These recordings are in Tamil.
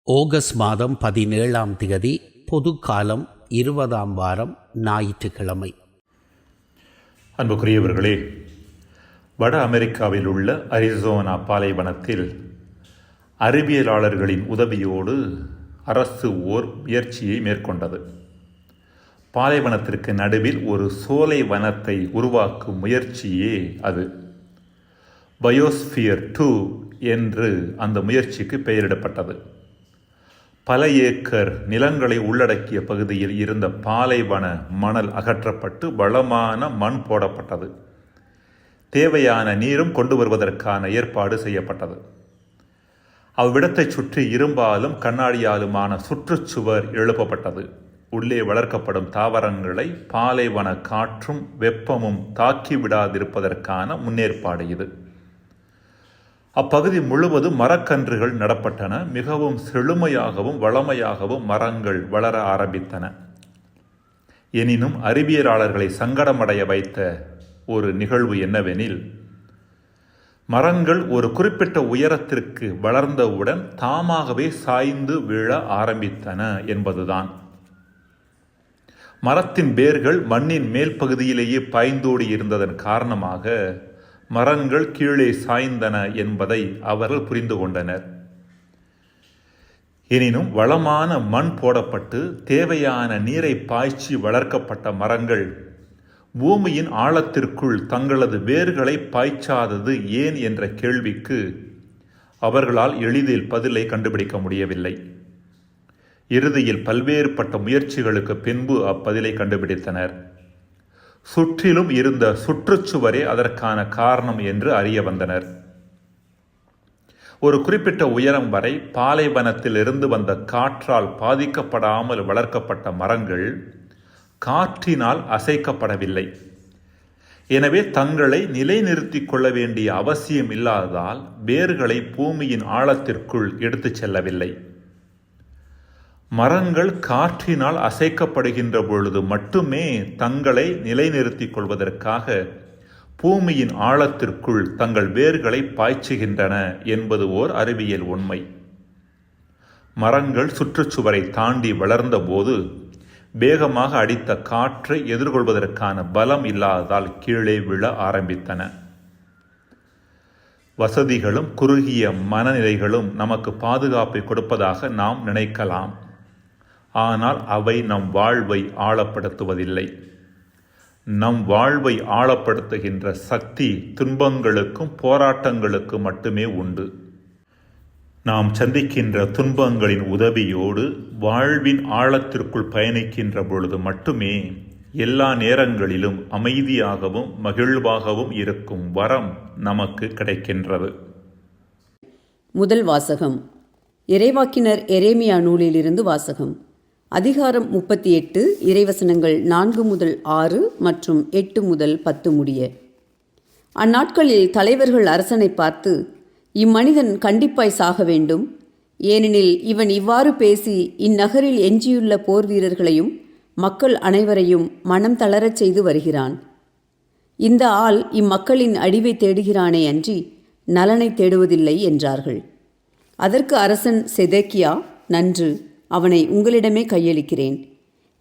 ஆகஸ்ட் மாதம் 17ஆம் திகதி பொது காலம் 20ஆம் வாரம் ஞாயிற்றுக்கிழமை. அன்புக்குரியவர்களே, வட அமெரிக்காவில் உள்ள அரிசோனா பாலைவனத்தில் அறிவியலாளர்களின் உதவியோடு அரசு ஓர் முயற்சியை மேற்கொண்டது. பாலைவனத்திற்கு நடுவில் ஒரு சோலை வனத்தை உருவாக்கும் முயற்சியே அது. பயோஸ்பியர் 2 என்று அந்த முயற்சிக்கு பெயரிடப்பட்டது. பல ஏக்கர் நிலங்களை உள்ளடக்கிய பகுதியில் இருந்த பாலைவன மணல் அகற்றப்பட்டு வளமான மண் போடப்பட்டது. தேவையான நீரும் கொண்டு வருவதற்கான ஏற்பாடு செய்யப்பட்டது. அவ்விடத்தை சுற்றி இரும்பாலும் கண்ணாடியாலுமான சுற்றுச்சுவர் எழுப்பப்பட்டது. உள்ளே வளர்க்கப்படும் தாவரங்களை பாலைவன காற்றும் வெப்பமும் தாக்கிவிடாதிருப்பதற்கான முன்னேற்பாடு இது. அப்பகுதி முழுவதும் மரக்கன்றுகள் நடப்பட்டன. மிகவும் செழுமையாகவும் வளமையாகவும் மரங்கள் வளர ஆரம்பித்தன. எனினும் அறிவியலாளர்களை சங்கடமடைய வைத்த ஒரு நிகழ்வு என்னவெனில், மரங்கள் ஒரு குறிப்பிட்ட உயரத்திற்கு வளர்ந்தவுடன் தாமாகவே சாய்ந்து விழ ஆரம்பித்தன என்பதுதான். மரத்தின் வேர்கள் மண்ணின் மேல் பகுதியிலேயே பாய்ந்தோடி இருந்ததன் காரணமாக மரங்கள் கீழே சாய்ந்தன என்பதை அவர்கள் புரிந்து கொண்டனர். எனினும் வளமான மண் போடப்பட்டு தேவையான நீரை பாய்ச்சி வளர்க்கப்பட்ட மரங்கள் பூமியின் ஆழத்திற்குள் தங்களது வேர்களை பாய்ச்சாதது ஏன் என்ற கேள்விக்கு அவர்களால் எளிதில் பதிலை கண்டுபிடிக்க முடியவில்லை. இறுதியில் பல்வேறுபட்ட முயற்சிகளுக்கு பின்பு அப்பதிலை கண்டுபிடித்தனர். சுற்றிலும் இருந்த சுற்றுச்சுவரே அதற்கான காரணம் என்று அறிய வந்தனர். ஒரு குறிப்பிட்ட உயரம் வரை பாலைவனத்தில் இருந்து வந்த காற்றால் பாதிக்கப்படாமல் வளர்க்கப்பட்ட மரங்கள் காற்றினால் அசைக்கப்படவில்லை. எனவே தங்களை நிலைநிறுத்திக் கொள்ள வேண்டிய அவசியம் இல்லாததால் வேர்களை பூமியின் ஆழத்திற்குள் எடுத்துச் செல்லவில்லை. மரங்கள் காற்றினால் அசைக்கப்படுகின்ற பொழுது மட்டுமே தங்களை நிலைநிறுத்திக் கொள்வதற்காக பூமியின் ஆழத்திற்குள் தங்கள் வேர்களை பாய்ச்சுகின்றன என்பது ஓர் அறிவியல் உண்மை. மரங்கள் சுற்றுச்சுவரை தாண்டி வளர்ந்த போது வேகமாக அடித்த காற்றை எதிர்கொள்வதற்கான பலம் இல்லாததால் கீழே விழ ஆரம்பித்தன. வசதிகளும் குறுகிய மனநிலைகளும் நமக்கு பாதுகாப்பை கொடுப்பதாக நாம் நினைக்கலாம். ஆனால் அவை நம் வாழ்வை ஆழப்படுத்துவதில்லை. நம் வாழ்வை ஆழப்படுத்துகின்ற சக்தி துன்பங்களுக்கும் போராட்டங்களுக்கும் மட்டுமே உண்டு. நாம் சந்திக்கின்ற துன்பங்களின் உதவியோடு வாழ்வின் ஆழத்திற்குள் பயணிக்கின்ற பொழுது மட்டுமே எல்லா நேரங்களிலும் அமைதியாகவும் மகிழ்வாகவும் இருக்கும் வரம் நமக்கு கிடைக்கின்றது. முதல் வாசகம் இறைவாக்கினர் எரேமியா நூலிலிருந்து வாசகம். அதிகாரம் 38, இறைவசனங்கள் 4 முதல் 6 மற்றும் 8 முதல் 10 முடிய. அந்நாட்களில் தலைவர்கள் அரசனை பார்த்து, இம்மனிதன் கண்டிப்பாய் சாக வேண்டும், ஏனெனில் இவன் இவ்வாறு பேசி இந்நகரில் எஞ்சியுள்ள போர் வீரர்களையும் மக்கள் அனைவரையும் மனம் தளரச் செய்து வருகிறான். இந்த ஆள் இம்மக்களின் அழிவை தேடுகிறானே அன்றி நலனை தேடுவதில்லை என்றார்கள். அதற்கு அரசன் செதேக்கியா, நன்று, அவனை உங்களிடமே கையளிக்கிறேன்,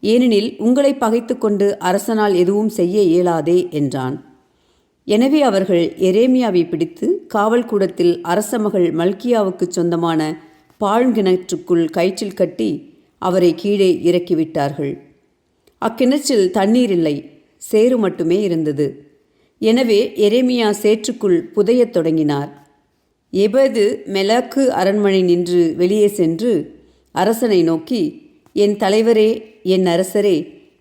ஏனெனில் உங்களை பகைத்து கொண்டு அரசனால் எதுவும் செய்ய இயலாதே என்றான். எனவே அவர்கள் எரேமியாவை பிடித்து காவல் கூடத்தில் அரச மகள் மல்கியாவுக்கு சொந்தமான பாழ்கிணற்றுக்குள் கயிற்றில் கட்டி அவரை கீழே இறக்கிவிட்டார்கள். அக்கிணற்றில் தண்ணீர் இல்லை, சேறு மட்டுமே இருந்தது. எனவே எரேமியா சேற்றுக்குள் புதையத் தொடங்கினார். எபேது மெலாக்கு அரண்மனை நின்று வெளியே சென்று அரசனை நோக்கி, என் தலைவரே, என் அரசரே,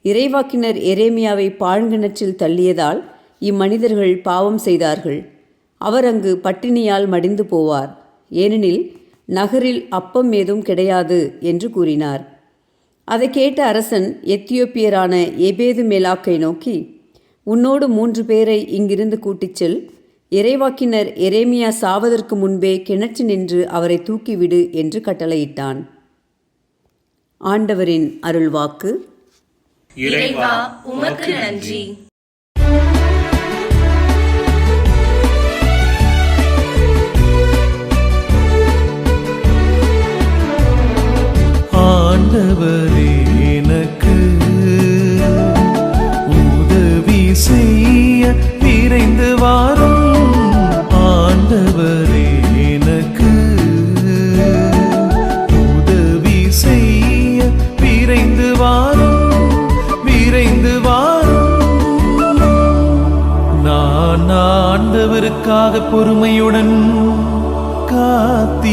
இறைவாக்கினர் எரேமியாவை பாழ்கிணற்றில் தள்ளியதால் இம்மனிதர்கள் பாவம் செய்தார்கள். அவர் அங்கு பட்டினியால் மடிந்து போவார், ஏனெனில் நகரில் அப்பம் ஏதும் கிடையாது என்று கூறினார். அதை கேட்ட அரசன் எத்தியோப்பியரான எபேது மெலாக்கை நோக்கி, உன்னோடு 3 பேரை இங்கிருந்து கூட்டிச் செல், இறைவாக்கினர் எரேமியா சாவதற்கு முன்பே கிணற்று நின்று அவரை தூக்கிவிடு என்று கட்டளையிட்டான். ஆண்டவரின் அருள்வாக்கு. இறைவா, உமக்கு நன்றி. அவருக்காக பொறுமையுடன் காத்திருந்தேன்.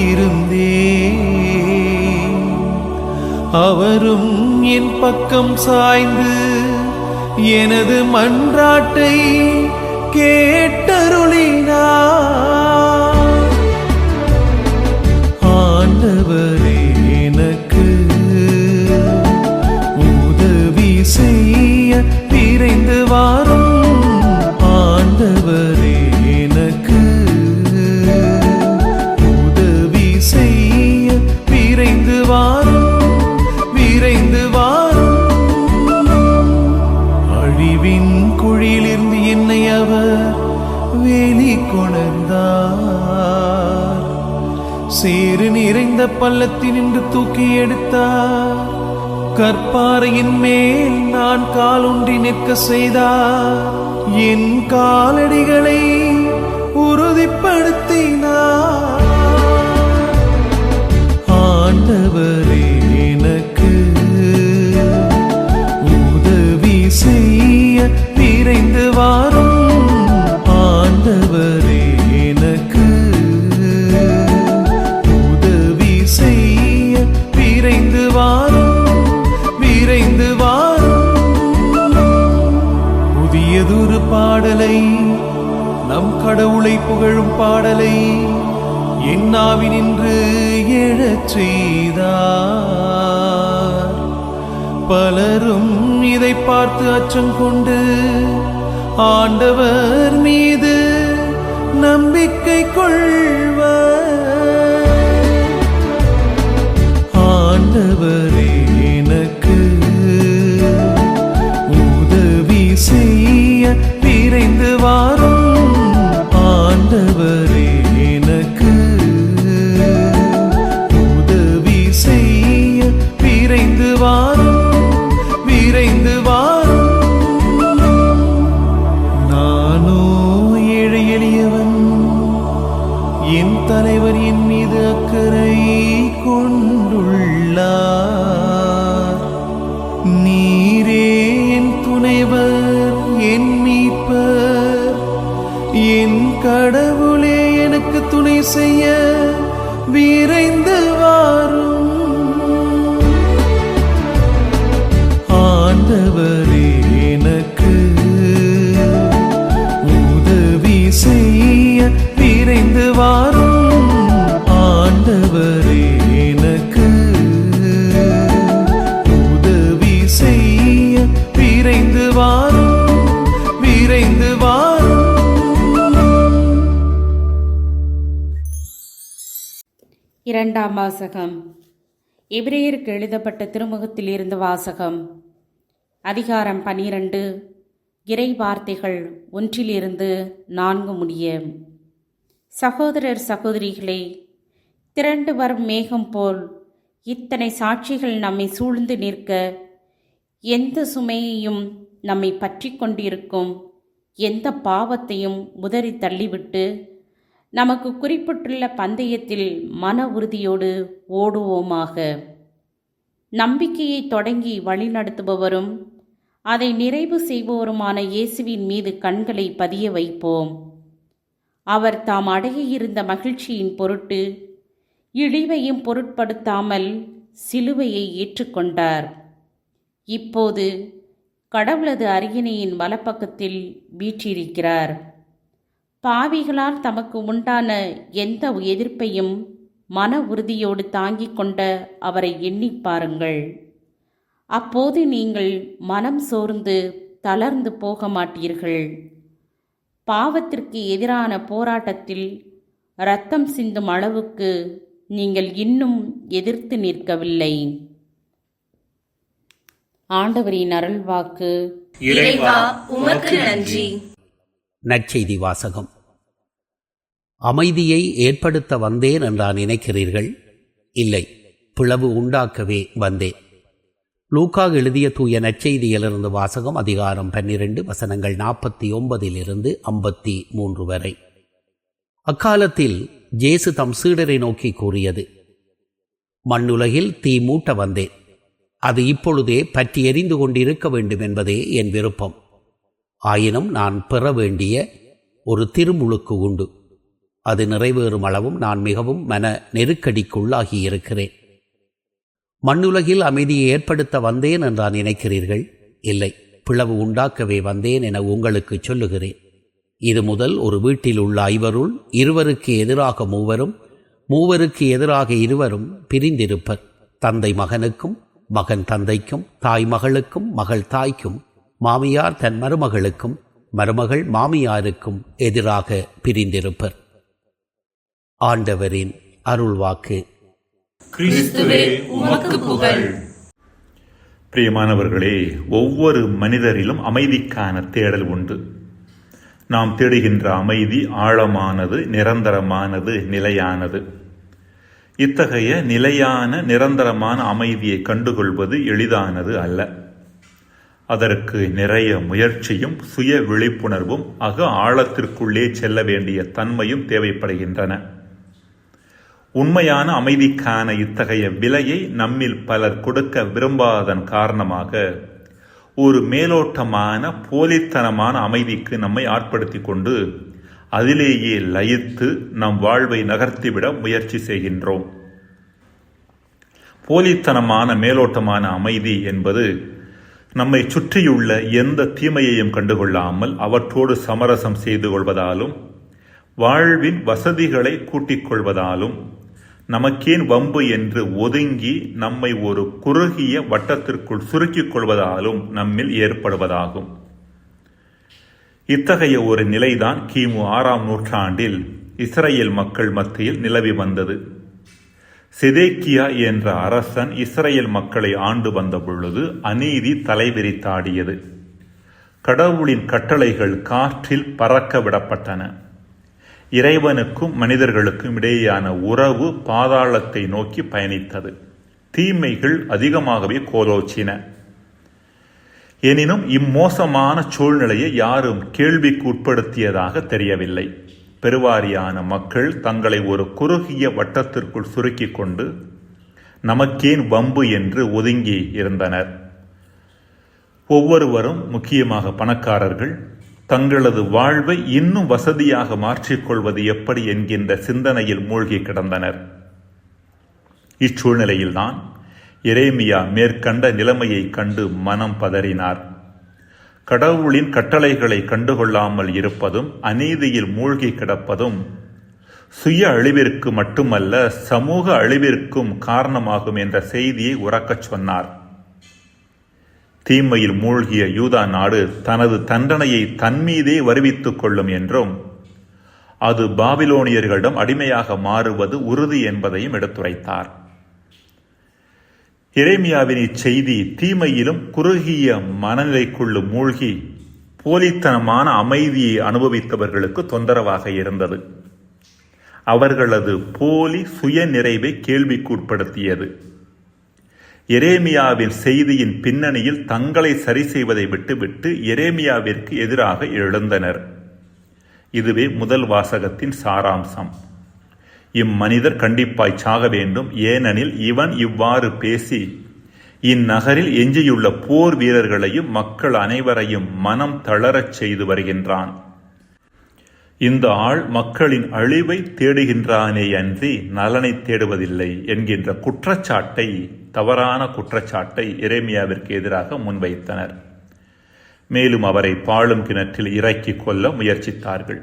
அவரும் என் பக்கம் சாய்ந்து எனது மன்றாட்டை கேட்டருளினார். ஆண்டவரே, எனக்கு உதவி செய்ய விரைந்து வாரும். ஆண்டவரே, எனக்கு உதவி செய்ய விரைந்து வாரும், விரைந்து வாரும். அழிவின் குழியிலிருந்து என்னை அவர் வெளிக்கொணர்ந்தார். சேறு நிறைந்த பள்ளத்தினின்று தூக்கி எடுத்தார். கற்பாறையின் மேல் நான் காலூன்றி நிற்க செய்தார். என் காலடிகளை உறுதிப்படுத்தினார். ஆண்டவரே, எனக்கு உதவி செய்ய விரைந்து வாரும். ஆண்டவரே, எனக்கு உதவி செய்ய விரைந்து வாரும், விரைந்து வாரும். புதியதொரு பாடலை, நம் கடவுளை புகழும் பாடலை என் நாவினின்று எழச் செய்தார். பலரும் இதை பார்த்து அச்சம் கொண்டு ஆண்டவர் மீது நம்பிக்கை கொள்வர். ஆண்டவரே, எனக்கு உதவி செய்ய விரைந்து வாரும். ஆண்டவரே, எனக்கு உதவி செய்ய விரைந்து வாரும், விரைந்து வாரும். நானோ ஏழை எளியவன், என் தலைவர் என் மீது அக்கறை கொண்டுள்ளார். நீரே என் துணைவர், என் மீட்பர், என் கடவுளே, எனக்கு துணை செய்ய விரைந்து வாரும். ஆண்டவரே, எனக்கு உதவி செய்ய விரைந்து வாரும். ஆண்டவரே, எனக்கு உதவி செய்ய விரைந்து வாரும், விரைந்து வாரும். இரண்டாம் வாசகம். எபிரேயருக்கு எழுதப்பட்ட திருமுகத்தில் இருந்து வாசகம். அதிகாரம் 12. இறை வார்த்தைகள் 1-4 முடிய. சகோதரர் சகோதரிகளே, திரண்டு வரும் மேகம் போல் இத்தனை சாட்சிகள் நம்மை சூழ்ந்து நிற்க, எந்த சுமையையும் நம்மை பற்றி கொண்டிருக்கும் எந்த பாவத்தையும் உதறி தள்ளிவிட்டு நமக்கு குறிப்பிட்டுள்ள பந்தயத்தில் மன உறுதியோடு ஓடுவோமாக. நம்பிக்கையை தொடங்கி வழிநடத்துபவரும் அதை நிறைவு செய்பவருமான இயேசுவின் மீது கண்களை பதிய வைப்போம். அவர் தாம் அடைய இருந்த மகிழ்ச்சியின் பொருட்டு இழிவையும் பொருட்படுத்தாமல் சிலுவையை ஏற்றுக்கொண்டார். இப்போது கடவுளது அரியணையின் வலப்பக்கத்தில் வீற்றிருக்கிறார். பாவிகளால் தமக்கு உண்டான எந்த எதிர்ப்பையும் மன உறுதியோடு தாங்கிக் கொண்ட அவரை எண்ணி பாருங்கள். அப்போது நீங்கள் மனம் சோர்ந்து தளர்ந்து போக மாட்டீர்கள். பாவத்திற்கு எதிரான போராட்டத்தில் இரத்தம் சிந்தும் அளவுக்கு நீங்கள் இன்னும் எதிர்த்து நிற்கவில்லை. ஆண்டவரின் அருள்வாக்கு. இறைவா, உமக்கு நன்றி. நற்செய்தி வாசகம். அமைதியை ஏற்படுத்த வந்தேன் என்றா நினைக்கிறீர்கள்? இல்லை, பிளவு உண்டாக்கவே வந்தேன். லூக்கா எழுதிய தூய நற்செய்தியிலிருந்து வாசகம். அதிகாரம் 12 வசனங்கள் 49 53 வரை. அக்காலத்தில் இயேசு தம் சீடரை நோக்கி கூறியது: மண்ணுலகில் தீ மூட்ட வந்தேன். அது இப்பொழுதே பற்றி எரிந்து கொண்டிருக்க வேண்டும் என்பதே என் விருப்பம். ஆயினும் நான் பெற வேண்டிய ஒரு திருமுழுக்கு உண்டு. அது நிறைவேறும் அளவும் நான் மிகவும் மன நெருக்கடிக்குள்ளாகியிருக்கிறேன். மண்ணுலகில் அமைதியை ஏற்படுத்த வந்தேன் என்றான் நினைக்கிறீர்கள்? இல்லை, பிளவு உண்டாக்கவே வந்தேன் என உங்களுக்கு சொல்லுகிறேன். இது முதல் ஒரு வீட்டில் உள்ள 5 இருவருக்கு எதிராக 3 மூவருக்கு எதிராக 2 பிரிந்திருப்பர். தந்தை மகனுக்கும், மகன் தந்தைக்கும், தாய் மகளுக்கும், மகள் தாய்க்கும், மாமியார் தன் மருமகளுக்கும், மருமகள் மாமியாருக்கும் எதிராக பிரிந்திருப்பர். ஆண்டவரின் அருள்வாக்கு. கிறிஸ்துவே உமக்கு புகழ். பிரியமானவர்களே, ஒவ்வொரு மனிதரிலும் அமைதிக்கான தேடல் உண்டு. நாம் தேடுகின்ற அமைதி ஆழமானது, நிரந்தரமானது, நிலையானது. இத்தகைய நிலையான நிரந்தரமான அமைதியை கண்டுகொள்வது எளிதானது அல்ல. அதற்கு நிறைய முயற்சியும் சுய விழிப்புணர்வும் அக ஆழத்திற்குள்ளே செல்ல வேண்டிய தன்மையும் தேவைப்படுகின்றன. உண்மையான அமைதிக்கான இத்தகைய விலையை நம்மில் பலர் கொடுக்க விரும்பாதன் காரணமாக ஒரு மேலோட்டமான போலித்தனமான அமைதிக்கு நம்மை ஆட்படுத்தி கொண்டு அதிலேயே லயித்து நம் வாழ்வை நகர்த்திவிட முயற்சி செய்கின்றோம். போலித்தனமான மேலோட்டமான அமைதி என்பது நம்மை சுற்றியுள்ள எந்த தீமையையும் கண்டுகொள்ளாமல் அவற்றோடு சமரசம் செய்து கொள்வதாலும், வாழ்வின் வசதிகளை கூட்டிக் கொள்வதாலும், நமக்கேன் வம்பு என்று ஒதுங்கி நம்மை ஒரு குறுகிய வட்டத்திற்குள் சுருக்கிக் கொள்வதாலும் நம்மில் ஏற்படுவதாகும். இத்தகைய ஒரு நிலைதான் கிமு 6ஆம் நூற்றாண்டில் இஸ்ரேல் மக்கள் மத்தியில் நிலவி வந்தது. செதேக்கியா என்ற அரசன் இஸ்ரேல் மக்களை ஆண்டு வந்த பொழுது அநீதி தலைவிரித்தாடியது. கடவுளின் கட்டளைகள் காற்றில் பறக்க விடப்பட்டன. இறைவனுக்கும் மனிதர்களுக்கும் இடையேயான உறவு பாதாளத்தை நோக்கி பயணித்தது. தீமைகள் அதிகமாகவே கோலோச்சின. எனினும் இம்மோசமான சூழ்நிலையை யாரும் கேள்விக்கு உட்படுத்தியதாக தெரியவில்லை. பெருவாரியான மக்கள் தங்களை ஒரு குறுகிய வட்டத்திற்குள் சுருக்கிக் கொண்டு நமக்கேன் வம்பு என்று ஒதுங்கி இருந்தனர். ஒவ்வொருவரும், முக்கியமாக பணக்காரர்கள், தங்களது வாழ்வை இன்னும் வசதியாக மாற்றிக்கொள்வது எப்படி என்கின்ற சிந்தனையில் மூழ்கி கிடந்தனர். இச்சூழ்நிலையில்தான் எரேமியா மேற்கண்ட நிலைமையை கண்டு மனம் பதறினார். கடவுளின் கட்டளைகளை கண்டுகொள்ளாமல் இருப்பதும் அநீதியில் மூழ்கி கிடப்பதும் சுய அழிவிற்கு மட்டுமல்ல, சமூக அழிவிற்கும் காரணமாகும் என்ற செய்தியை உரக்கச் சொன்னார். தீமையில் மூழ்கிய யூதா நாடு தனது தண்டனையை தன்மீதே வருவித்துக் கொள்ளும் என்றும், அது பாபிலோனியர்களிடம் அடிமையாக மாறுவது உறுதி என்பதையும் எடுத்துரைத்தார். எரேமியாவின் இச்செய்தி தீமையிலும் குறுகிய மனநிலைக்குள்ளும் மூழ்கி போலித்தனமான அமைதியை அனுபவித்தவர்களுக்கு தொந்தரவாக இருந்தது. அவர்களது போலி சுய நிறைவை கேள்விக்குட்படுத்தியது. எரேமியாவின் செய்தியின் பின்னணியில் தங்களை சரி செய்வதை விட்டுவிட்டு எரேமியாவிற்கு எதிராக எழுந்தனர். இதுவே முதல் வாசகத்தின் சாராம்சம். இம்மனிதர் கண்டிப்பாய் சாக வேண்டும், ஏனெனில் இவன் இவ்வாறு பேசி இந்நகரில் எஞ்சியுள்ள போர் வீரர்களையும் மக்கள் அனைவரையும் மனம் தளரச் செய்து வருகின்றான். இந்த ஆள் மக்களின் அழிவை தேடுகின்றானே அன்றி நலனை தேடுவதில்லை என்கின்ற குற்றச்சாட்டை, தவறான குற்றச்சாட்டை எரேமியாவிற்கு எதிராக முன்வைத்தனர். மேலும் அவரை பாழும் கிணற்றில் இறக்கி கொள்ள முயற்சித்தார்கள்.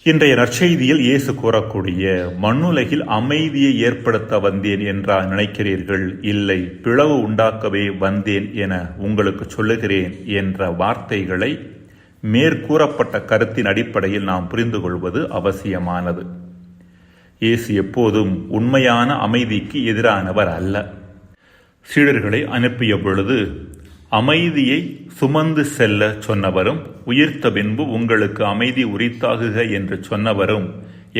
இன்றைய நற்செய்தியில் இயேசு கூறக்கூடிய மண்ணுலகில் அமைதியை ஏற்படுத்த வந்தேன் என்றா நினைக்கிறீர்கள்? இல்லை, பிளவு உண்டாக்கவே வந்தேன் என உங்களுக்கு சொல்லுகிறேன் என்ற வார்த்தைகளை மேற்கூறப்பட்ட கருத்தின் அடிப்படையில் நாம் புரிந்து கொள்வது அவசியமானது. இயேசு எப்போதும் உண்மையான அமைதிக்கு எதிரானவர் அல்ல. சீடர்களை அனுப்பிய பொழுது அமைதியை சுமந்து செல்ல சொன்னவரும், உயிர்த்த பின்பு உங்களுக்கு அமைதி உரித்தாகுக என்று சொன்னவரும்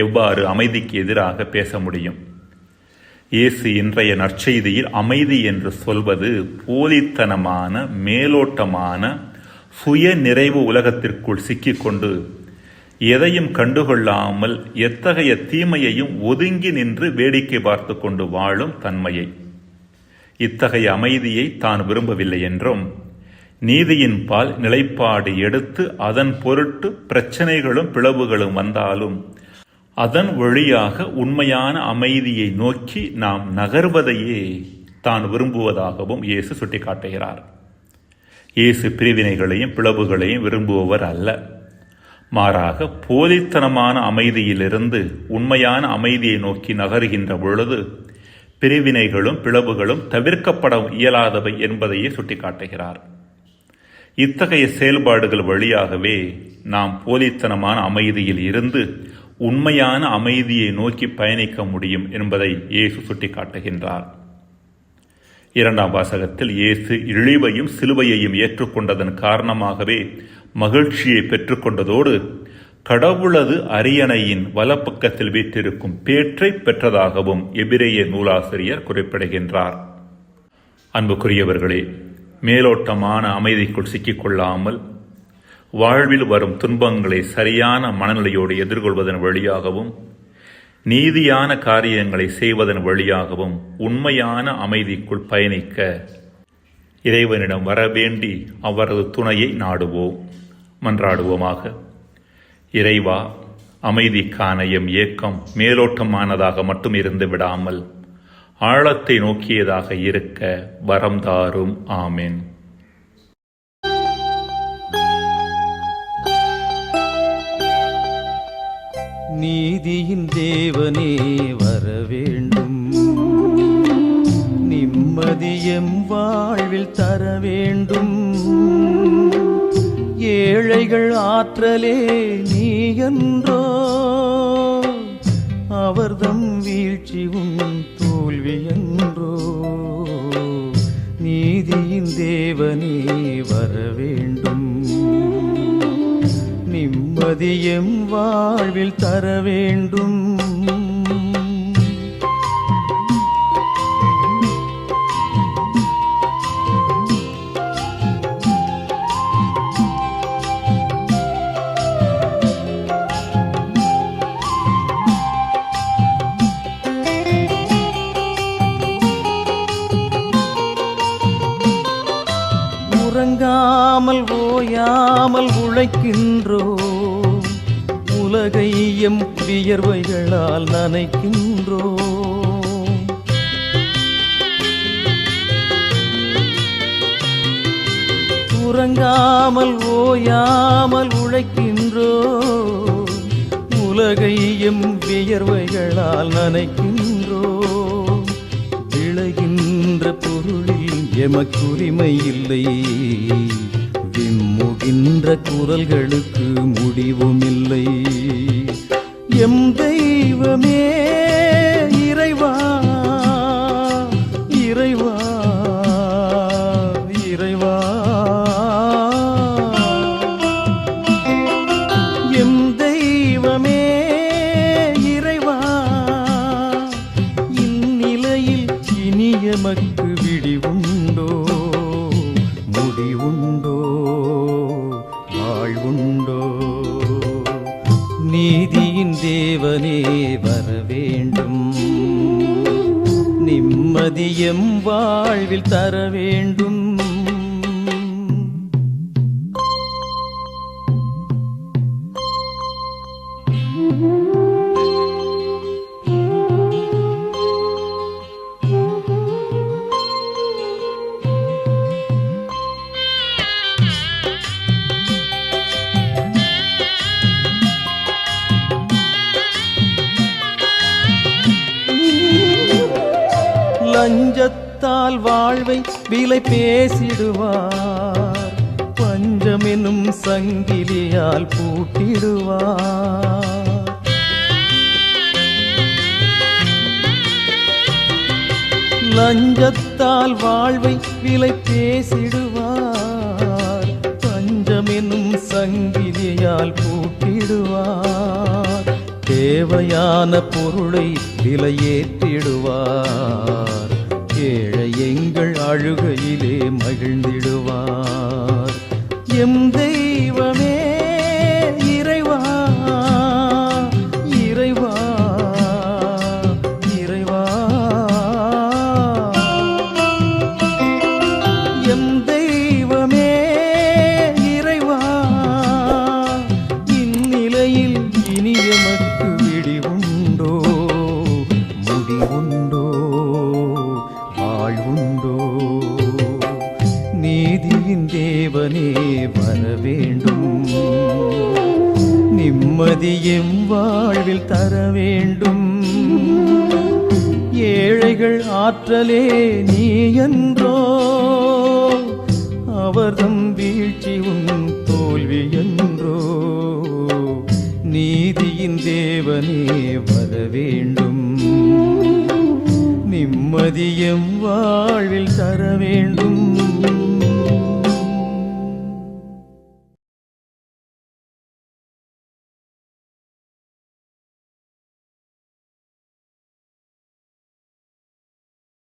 எவ்வாறு அமைதிக்கு எதிராக பேச முடியும்? இயேசு இன்றைய நற்செய்தியில் அமைதி என்று சொல்வது போலித்தனமான, மேலோட்டமான, சுய நிறைவு உலகத்திற்குள் சிக்கிக்கொண்டு எதையும் கண்டுகொள்ளாமல் எத்தகைய தீமையையும் ஒதுங்கி நின்று வேடிக்கை பார்த்து கொண்டு வாழும் தன்மையை, இத்தகைய அமைதியை தான் விரும்பவில்லை என்றும், நீதியின் பால் நிலைப்பாடு எடுத்து அதன் பொருட்டு பிரச்சனைகளும் பிளவுகளும் வந்தாலும் அதன் வழியாக உண்மையான அமைதியை நோக்கி நாம் நகர்வதையே தான் விரும்புவதாகவும் இயேசு சுட்டிக்காட்டுகிறார். இயேசு பிரிவினைகளையும் பிளவுகளையும் விரும்புபவர் அல்ல. மாறாக போலித்தனமான அமைதியிலிருந்து உண்மையான அமைதியை நோக்கி நகருகின்ற பொழுது பிரிவினைகளும் பிளவுகளும் தவிர்க்கப்பட இயலாதவை என்பதையே சுட்டிக்காட்டுகிறார். இத்தகைய செயல்பாடுகள் வழியாகவே நாம் போலித்தனமான அமைதியில் இருந்து உண்மையான அமைதியை நோக்கி பயணிக்க முடியும் என்பதை இயேசு சுட்டிக்காட்டுகின்றார். 2ஆம் வாசகத்தில் இயேசு இழிவையும் சிலுவையையும் ஏற்றுக்கொண்டதன் காரணமாகவே மகிழ்ச்சியை பெற்றுக்கொண்டதோடு கடவுளது அரியணையின் வலப்பக்கத்தில் வீற்றிருக்கும் பேற்றை பெற்றதாகவும் எபிரேய நூலாசிரியர் குறிப்பிடுகின்றார். அன்புக்குரியவர்களே, மேலோட்டமான அமைதிக்குள் சிக்கிக்கொள்ளாமல் வாழ்வில் வரும் துன்பங்களை சரியான மனநிலையோடு எதிர்கொள்வதன் வழியாகவும் நீதியான காரியங்களை செய்வதன் வழியாகவும் உண்மையான அமைதிக்குள் பயணிக்க இறைவனிடம் வரவேண்டி அவரது துணையை நாடுவோம். மன்றாடுவோமாக. இறைவா, அமைதிக்கான எம் ஏக்கம் மேலோட்டமானதாக மட்டும் இருந்து விடாமல் ஆழத்தை நோக்கியதாக இருக்க வரம் தாரும். ஆமென். நீதியின் தேவனே வரவேண்டும், நிம்மதியம் வாழ்வில் தர வேண்டும். ஏழைகள் ஆற்றலே நீ என்றோ, அவர்தம் வீழ்ச்சியும் தோல்வி என்றோ. நீதியின் தேவனே வரவேண்டும், நிம்மதியம் வாழ்வில் தர வேண்டும். உறங்காமல் ஓயாமல் உழைக்கின்றோ, உலகை எம் வியர்வைகளால் நனைக்கின்றோ. உறங்காமல் ஓயாமல் உழைக்கின்றோ, உலகை எம் வியர்வைகளால் நனைக்கின்றோ. விளைகின்ற பொருளில் எமக்குரிமை இல்லை, விம்முகின்ற குரல்களுக்கு முடிவும் இல்லை. எம் தெய்வமே இறைவா, இறைவா, இறைவா. எம் தெய்வமே இறைவா, இந்நிலையில் இனி எமக்கு விடிவுண்டோ, முடிவுண்டோ, வாழ்வுண்டோ. நீதியின் தேவனே வரவேண்டும், நிம்மதியம் வாழ்வில் தர வேண்டும். லஞ்சத்தால் வாழ்வை விலை பேசிடுவார், பஞ்சமெனும் சங்கிலியால் பூட்டிடுவார். லஞ்சத்தால் வாழ்வை விலை பேசிடுவார், பஞ்சமெனும் சங்கிலியால் பூட்டிடுவார். தேவையான பொருளை விலையேற்றிடுவார், ஏழை எங்கள் அழுகையிலே மகிழ்ந்திடுவார். எம் தெய்வமே இறைவா, இறைவா, இறைவா. எம் தெய்வமே வேண்டும். ஏழைகள் ஆற்றலே நீ என்றோ, அவர்தம் வீழ்ச்சி உன் தோல்வி என்றோ. நீதியின் தேவனே வர வேண்டும், நிம்மதியம் வாழ்வில் தர வேண்டும்.